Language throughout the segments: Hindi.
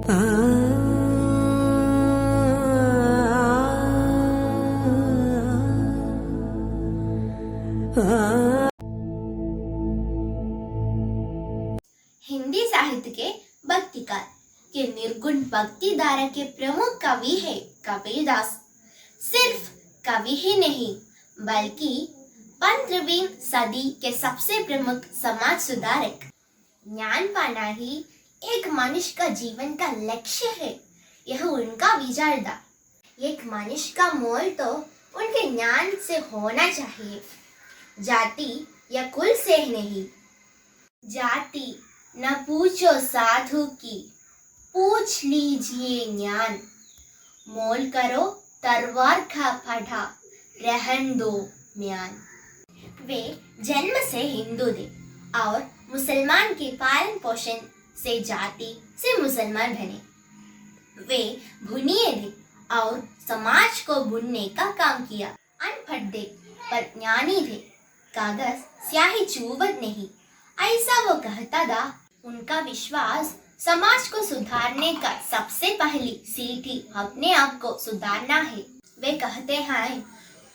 हिंदी साहित्य के भक्तिकाल के निर्गुण भक्ति धारा के प्रमुख कवि है कबीरदास। सिर्फ कवि ही नहीं बल्कि 15वीं सदी के सबसे प्रमुख समाज सुधारक। ज्ञान पाना ही एक मनुष्य का जीवन का लक्ष्य है, यह उनका विचार था। एक मनुष्य का मोल तो उनके ज्ञान से होना चाहिए, जाति या कुल से नहीं। जाति न पूछो साधु की, पूछ लीजिए ज्ञान। मोल करो तलवार का पढ़ा, रहन दो म्यान। वे जन्म से हिंदू थे और मुसलमान के पालन पोषण से जाति से मुसलमान बने। वे बुनिए थे और समाज को बुनने का काम किया। अनपढ़ थे पर ज्ञानी थे, कागज स्याही चूवत नहीं, ऐसा वो कहता था। उनका विश्वास समाज को सुधारने का सबसे पहली सीढ़ी अपने आप को सुधारना है। वे कहते हैं,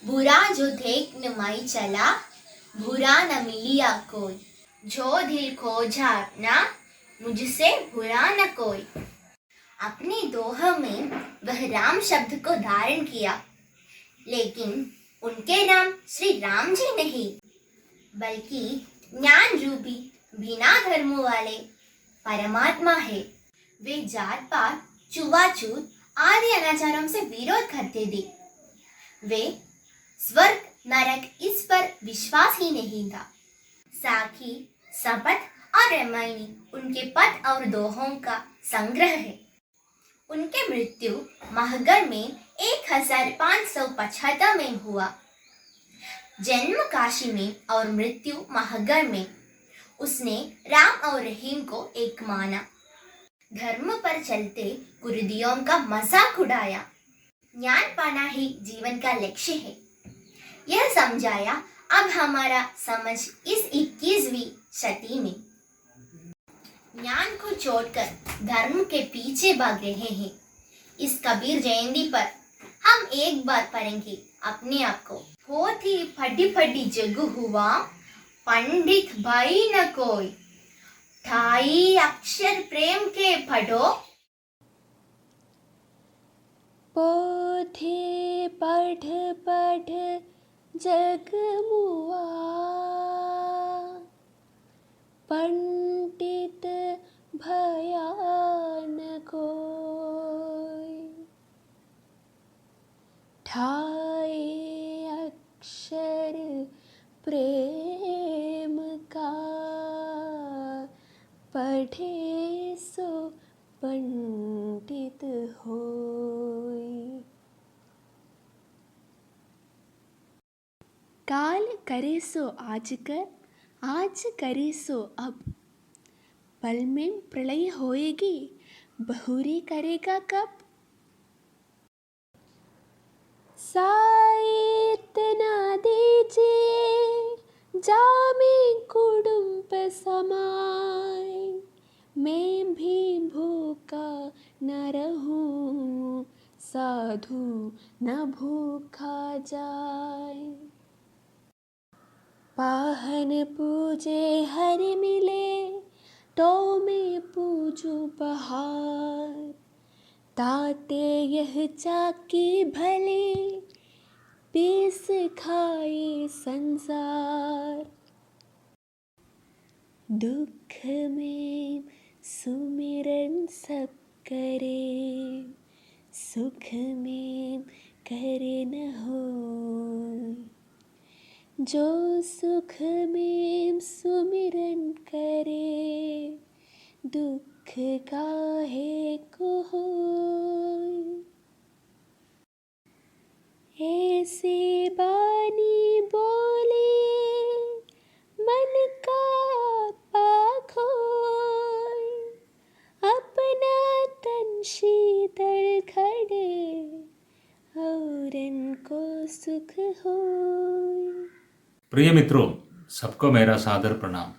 बुरा जो देख न मैं चला, बुरा न मिलिया कोई, जो दिल खोजा ना मुझसे बुरा न कोई। अपने दोह में वह राम शब्द को धारण किया, लेकिन उनके नाम श्री राम जी नहीं बल्कि ज्ञान रूपी बिना धर्म वाले परमात्मा है। वे जात पात छुआछूत आदि अनाचारों से विरोध करते थे। वे स्वर्ग नरक इस पर विश्वास ही नहीं था। साखी, शपथ और रामायणी उनके पद और दोहों का संग्रह है। उनके मृत्यु महगढ़ में 1575 में हुआ। जन्म काशी में और मृत्यु महगढ़ में। उसने राम और रहीम को एक माना, धर्म पर चलते कुर्दियों का मजाक उड़ाया। ज्ञान पाना ही जीवन का लक्ष्य है, यह समझाया। अब हमारा समझ इस 21वीं सदी में ज्ञान को छोड़कर धर्म के पीछे भाग रहे हैं। इस कबीर जयंती पर हम एक बार पढ़ेंगे अपने आप को। बहुत ही फटी फटी जग हुआ, पंडित भाई न कोई, ढाई अक्षर प्रेम के पढ़ो। पोथे पढ़ पढ़ जग मुआ, पंडित भया न कोई, ढाई अक्षर प्रेम का, पढ़े सो पंडित होय। काल करे सो आज कर, आज करे सो अब, पल में प्रलय होएगी, बहुरी करेगा कब। साइत न दीजिए जामे कुडुम्ब समाय, मैं भी भूखा न रहूं, साधु न भूखा जाए। पाहन पूजे हर मिले, तो मैं पूजू बहार, ताते यह चाकी भले, पीस खाए संसार। दुख में सुमिरन सब करे, सुख में करे न होय। जो सुख में सुमिरन करे, दुख काहे को होय। ऐसी बानी बोले, मन का पाखोय, अपना तन शीतल खड़े, औरन को सुख होय। प्रिय मित्रों, सबको मेरा सादर प्रणाम।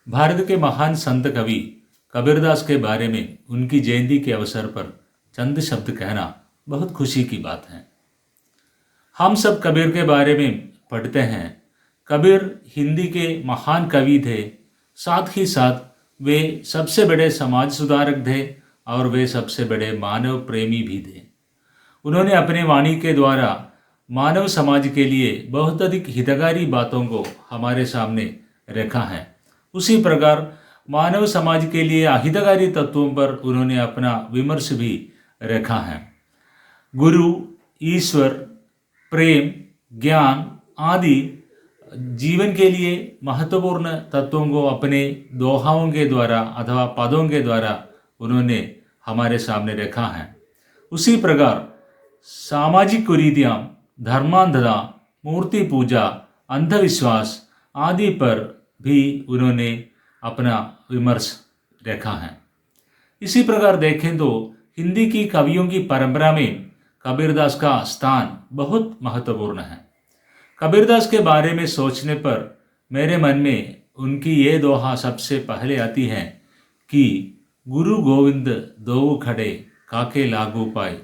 भारत के महान संत कवि कबीरदास के बारे में उनकी जयंती के अवसर पर चंद शब्द कहना बहुत खुशी की बात है। हम सब कबीर के बारे में पढ़ते हैं। कबीर हिंदी के महान कवि थे, साथ ही साथ वे सबसे बड़े समाज सुधारक थे और वे सबसे बड़े मानव प्रेमी भी थे। उन्होंने अपने वाणी के द्वारा मानव समाज के लिए बहुत अधिक हितकारी बातों को हमारे सामने रखा है। उसी प्रकार मानव समाज के लिए अहितकारी तत्वों पर उन्होंने अपना विमर्श भी रखा है। गुरु, ईश्वर, प्रेम, ज्ञान आदि जीवन के लिए महत्वपूर्ण तत्वों को अपने दोहाओं के द्वारा अथवा पदों के द्वारा उन्होंने हमारे सामने रखा है। उसी प्रकार सामाजिक कुरीतियाँ, धर्मांधता, मूर्ति पूजा, अंधविश्वास आदि पर भी उन्होंने अपना विमर्श रखा है। इसी प्रकार देखें तो हिंदी की कवियों की परंपरा में कबीरदास का स्थान बहुत महत्वपूर्ण है। कबीरदास के बारे में सोचने पर मेरे मन में उनकी ये दोहा सबसे पहले आती है कि गुरु गोविंद दो खड़े काके लागू पाए,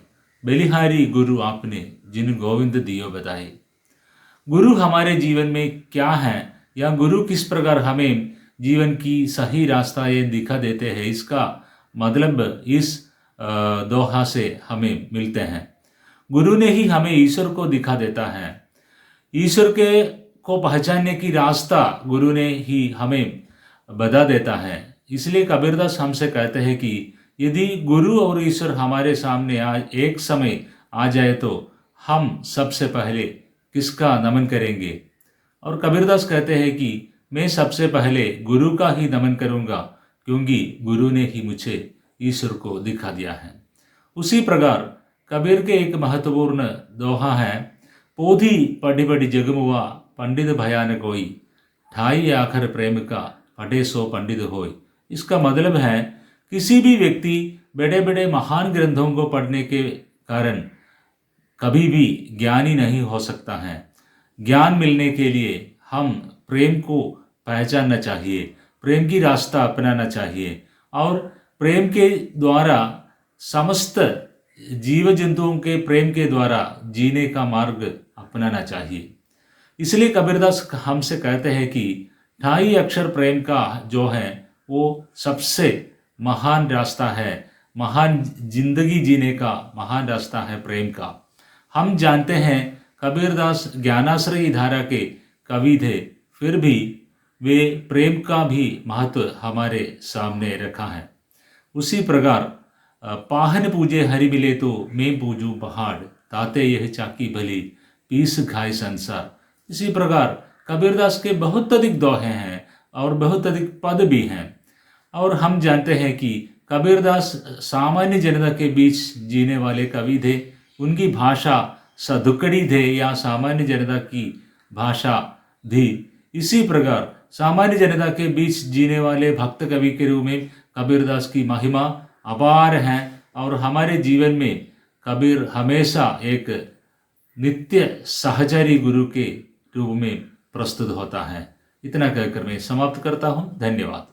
बलिहारी गुरु आपने जिन गोविंद दियो बताए। गुरु हमारे जीवन में क्या है या गुरु किस प्रकार हमें जीवन की सही रास्ता ये दिखा देते हैं, इसका मतलब इस दोहा से हमें मिलते हैं। गुरु ने ही हमें ईश्वर को दिखा देता है। ईश्वर के को पहचानने की रास्ता गुरु ने ही हमें बता देता है। इसलिए कबीरदास हमसे कहते हैं कि यदि गुरु और ईश्वर हमारे सामने आज एक समय आ जाए तो हम सबसे पहले किसका नमन करेंगे। और कबीरदास कहते हैं कि मैं सबसे पहले गुरु का ही नमन करूँगा, क्योंकि गुरु ने ही मुझे ईश्वर को दिखा दिया है। उसी प्रकार कबीर के एक महत्वपूर्ण दोहा है, पोधी पढ़ी पढ़ी जगमुआ पंडित भयान कोई, ठाई आखर प्रेम का पढ़े सो पंडित होय। इसका मतलब है किसी भी व्यक्ति बड़े बड़े महान ग्रंथों को पढ़ने के कारण कभी भी ज्ञानी नहीं हो सकता है। ज्ञान मिलने के लिए हम प्रेम को पहचानना चाहिए, प्रेम की रास्ता अपनाना चाहिए और प्रेम के द्वारा समस्त जीव जंतुओं के प्रेम के द्वारा जीने का मार्ग अपनाना चाहिए। इसलिए कबीरदास हमसे कहते हैं कि ढाई अक्षर प्रेम का जो है वो सबसे महान रास्ता है, महान जिंदगी जीने का महान रास्ता है प्रेम का। हम जानते हैं कबीरदास ज्ञानाश्रयी धारा के कवि थे, फिर भी वे प्रेम का भी महत्व हमारे सामने रखा है। उसी प्रकार पाहन पूजे हरि मिले तो मैं पूजूं पहाड़, ताते यह चाकी भली पीस खाए संसार। इसी प्रकार कबीरदास के बहुत अधिक दोहे हैं और बहुत अधिक पद भी हैं। और हम जानते हैं कि कबीरदास सामान्य जनता के बीच जीने वाले कवि थे। उनकी भाषा सदुकड़ी थे या सामान्य जनता की भाषा थी। इसी प्रकार सामान्य जनता के बीच जीने वाले भक्त कवि के रूप में कबीरदास की महिमा अपार है और हमारे जीवन में कबीर हमेशा एक नित्य सहचरी गुरु के रूप में प्रस्तुत होता है। इतना कहकर मैं समाप्त करता हूँ। धन्यवाद।